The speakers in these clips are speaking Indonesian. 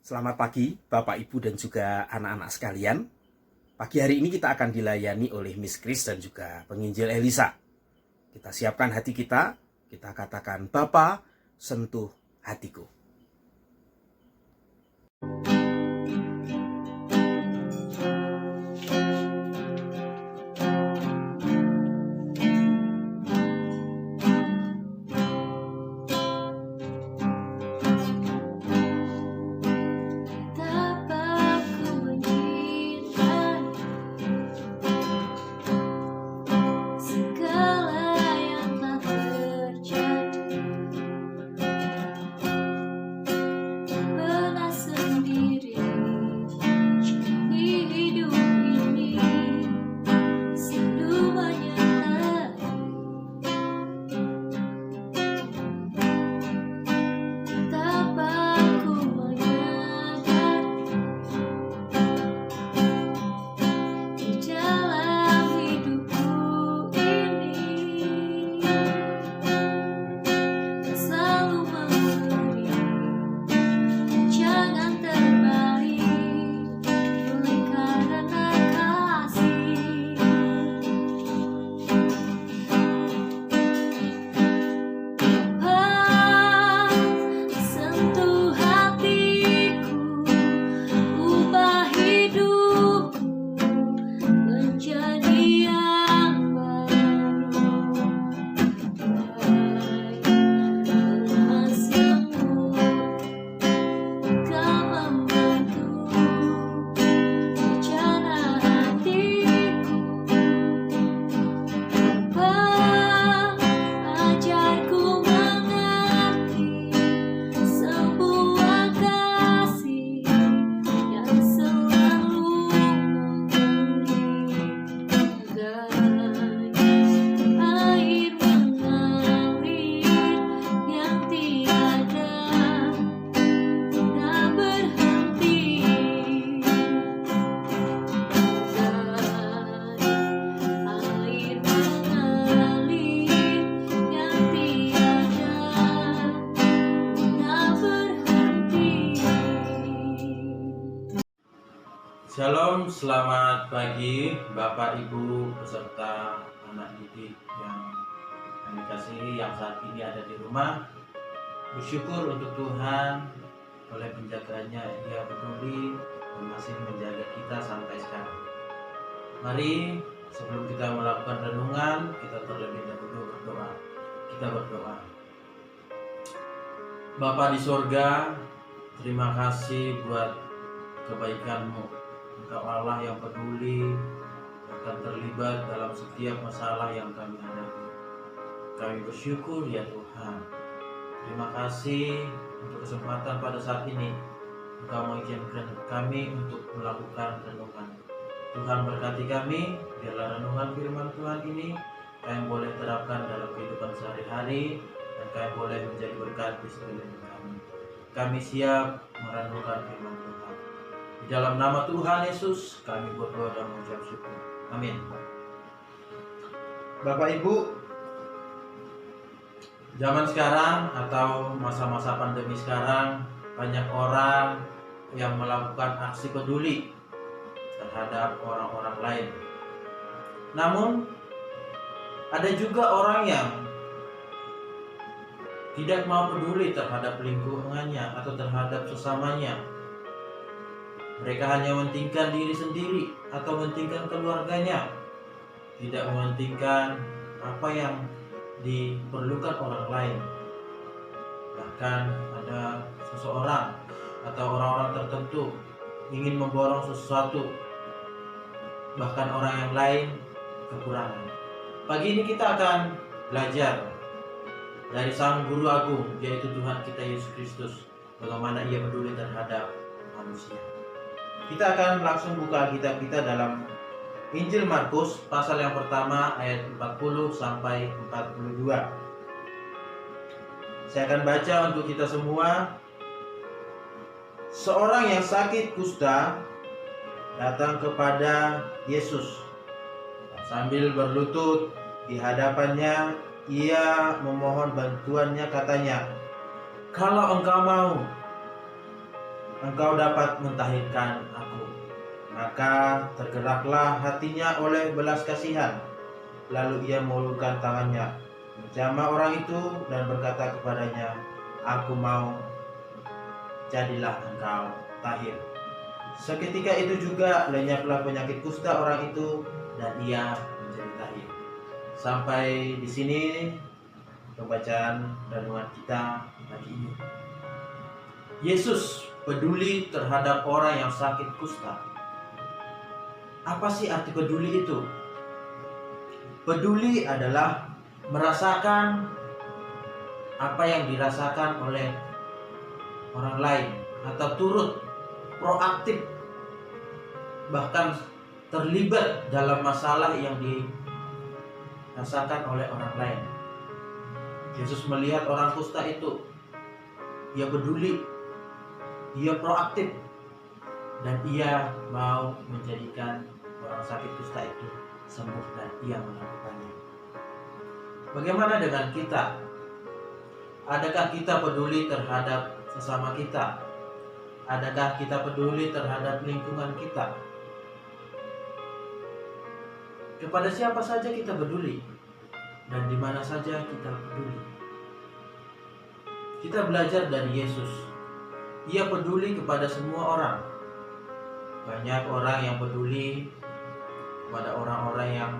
Selamat pagi Bapak Ibu dan juga anak-anak sekalian. Pagi hari ini kita akan dilayani oleh Miss Chris dan juga penginjil Elisa. Kita siapkan hati kita katakan, Bapa, sentuh hatiku. Shalom, selamat pagi Bapak Ibu beserta anak didik yang kami kasihi yang saat ini ada di rumah. Bersyukur untuk Tuhan oleh penjagaannya, Dia peduli dan masih menjaga kita sampai sekarang. Mari sebelum kita melakukan renungan, kita terlebih dahulu berdoa. Kita berdoa. Bapa di sorga, terima kasih buat kebaikan-Mu. Engkau Allah yang peduli, akan terlibat dalam setiap masalah yang kami hadapi. Kami bersyukur ya Tuhan. Terima kasih untuk kesempatan pada saat ini. Engkau mengizinkan kami untuk melakukan renungan. Tuhan berkati kami, biarlah renungan firman Tuhan ini kami boleh terapkan dalam kehidupan sehari-hari dan kami boleh menjadi berkat di sekeliling kami. Kami siap merenungkan firman Tuhan. Di dalam nama Tuhan Yesus kami berdoa dan mengucap syukur. Amin. Bapak Ibu, zaman sekarang atau masa-masa pandemi sekarang, banyak orang yang melakukan aksi peduli terhadap orang-orang lain. Namun ada juga orang yang tidak mau peduli terhadap lingkungannya atau terhadap sesamanya. Mereka hanya mementingkan diri sendiri atau mementingkan keluarganya, tidak mementingkan apa yang diperlukan orang lain. Bahkan ada seseorang atau orang-orang tertentu ingin memborong sesuatu, bahkan orang yang lain kekurangan. Pagi ini kita akan belajar dari Sang Guru Agung, yaitu Tuhan kita Yesus Kristus, bagaimana Ia peduli terhadap manusia. Kita akan langsung buka Alkitab kita dalam Injil Markus pasal yang pertama ayat 40 sampai 42. Saya akan baca untuk kita semua. Seorang yang sakit kusta datang kepada Yesus. Sambil berlutut di hadapannya, ia memohon bantuannya, katanya, "Kalau engkau mau, engkau dapat mentahirkan aku. Maka tergeraklah hatinya oleh belas kasihan. Lalu ia mengulurkan tangannya, menjamah orang itu dan berkata kepadanya, aku mau, jadilah engkau tahir. Seketika itu juga lenyaplah penyakit kusta orang itu dan ia menjadi tahir. Sampai di sini pembacaan renungan kita pagi ini. Yesus peduli terhadap orang yang sakit kusta. Apa sih arti peduli itu? Peduli adalah merasakan apa yang dirasakan oleh orang lain, atau turut proaktif bahkan terlibat dalam masalah yang dirasakan oleh orang lain. Yesus melihat orang kusta itu, ia peduli, ia proaktif, dan ia mau menjadikan orang sakit kusta itu sembuh, dan ia melakukannya. Bagaimana dengan kita? Adakah kita peduli terhadap sesama kita? Adakah kita peduli terhadap lingkungan kita? Kepada siapa saja kita peduli, dan di mana saja kita peduli. Kita belajar dari Yesus. Ia peduli kepada semua orang. Banyak orang yang peduli kepada orang-orang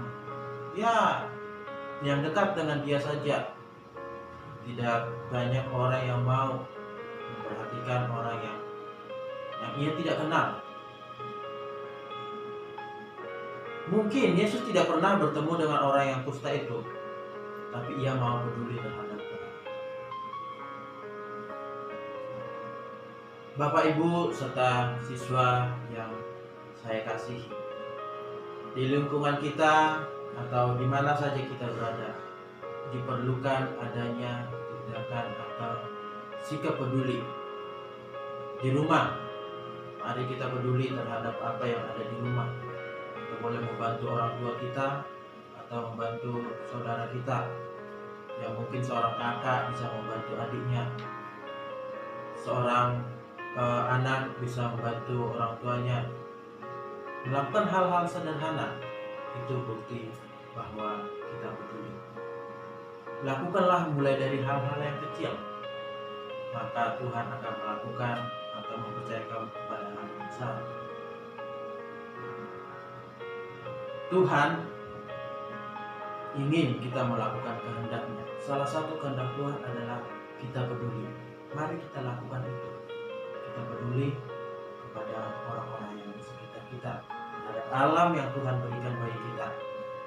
yang dekat dengan dia saja. Tidak banyak orang yang mau memperhatikan orang yang ia tidak kenal. Mungkin Yesus tidak pernah bertemu dengan orang yang kusta itu, tapi ia mau peduli terhadap orang. Bapak, Ibu, serta siswa yang saya kasihi, di lingkungan kita atau di mana saja kita berada, diperlukan adanya tindakan atau sikap peduli. Di rumah, mari kita peduli terhadap apa yang ada di rumah. Kita boleh membantu orang tua kita atau membantu saudara kita. Ya, mungkin seorang kakak bisa membantu adiknya, seorang anak bisa membantu orang tuanya. Melakukan hal-hal sederhana itu bukti bahwa kita peduli. Lakukanlah mulai dari hal-hal yang kecil, maka Tuhan akan melakukan atau mempercayakan kepada hal yang besar. Tuhan ingin kita melakukan kehendak-Nya. Salah satu kehendak Tuhan adalah kita peduli. Mari kita lakukan itu. Kita peduli kepada orang-orang yang di sekitar kita, terhadap alam yang Tuhan berikan bagi kita,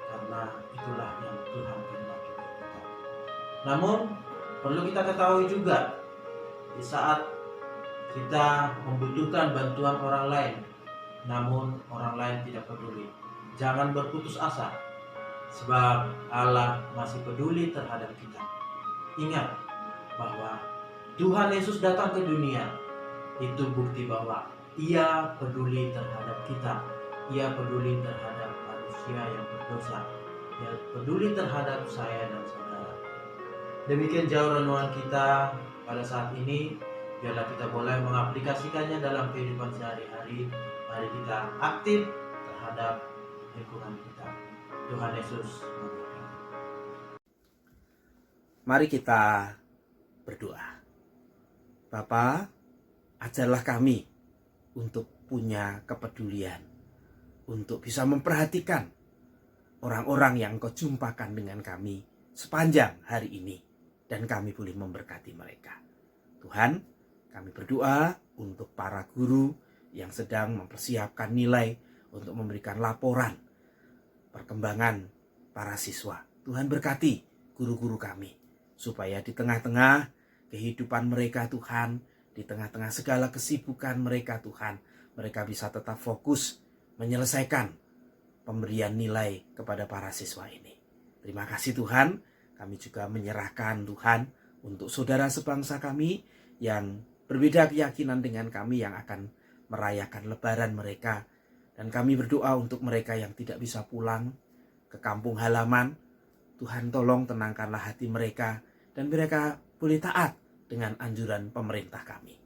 karena itulah yang Tuhan kehendaki bagi kita. Namun perlu kita ketahui juga, di saat kita membutuhkan bantuan orang lain, namun orang lain tidak peduli, jangan berputus asa, sebab Allah masih peduli terhadap kita. Ingat bahwa Tuhan Yesus datang ke dunia, itu bukti bahwa Ia peduli terhadap kita. Ia peduli terhadap manusia yang berdosa. Ia peduli terhadap saya dan saudara. Demikian jauh renungan kita pada saat ini. Biarlah kita boleh mengaplikasikannya dalam kehidupan sehari-hari. Mari kita aktif terhadap lingkungan kita. Tuhan Yesus memberkati. Mari kita berdoa. Bapa, ajarlah kami untuk punya kepedulian, untuk bisa memperhatikan orang-orang yang Kau jumpakan dengan kami sepanjang hari ini, dan kami boleh memberkati mereka. Tuhan, kami berdoa untuk para guru yang sedang mempersiapkan nilai untuk memberikan laporan perkembangan para siswa. Tuhan berkati guru-guru kami, supaya di tengah-tengah kehidupan mereka Tuhan, di tengah-tengah segala kesibukan mereka Tuhan, mereka bisa tetap fokus menyelesaikan pemberian nilai kepada para siswa ini. Terima kasih Tuhan. Kami juga menyerahkan Tuhan untuk saudara sebangsa kami yang berbeda keyakinan dengan kami, yang akan merayakan lebaran mereka. Dan kami berdoa untuk mereka yang tidak bisa pulang ke kampung halaman. Tuhan tolong tenangkanlah hati mereka, dan mereka boleh taat dengan anjuran pemerintah kami.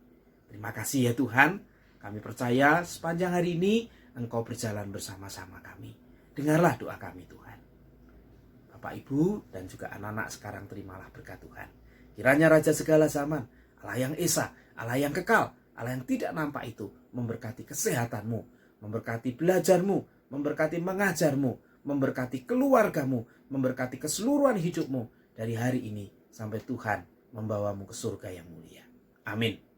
Terima kasih ya Tuhan. Kami percaya sepanjang hari ini Engkau berjalan bersama-sama kami. Dengarlah doa kami Tuhan. Bapak, Ibu, dan juga anak-anak sekarang terimalah berkat Tuhan. Kiranya Raja segala zaman, Allah yang esa, Allah yang kekal, Allah yang tidak nampak itu, memberkati kesehatanmu, memberkati belajarmu, memberkati mengajarmu, memberkati keluargamu, memberkati keseluruhan hidupmu dari hari ini sampai Tuhan membawamu ke surga yang mulia. Amin.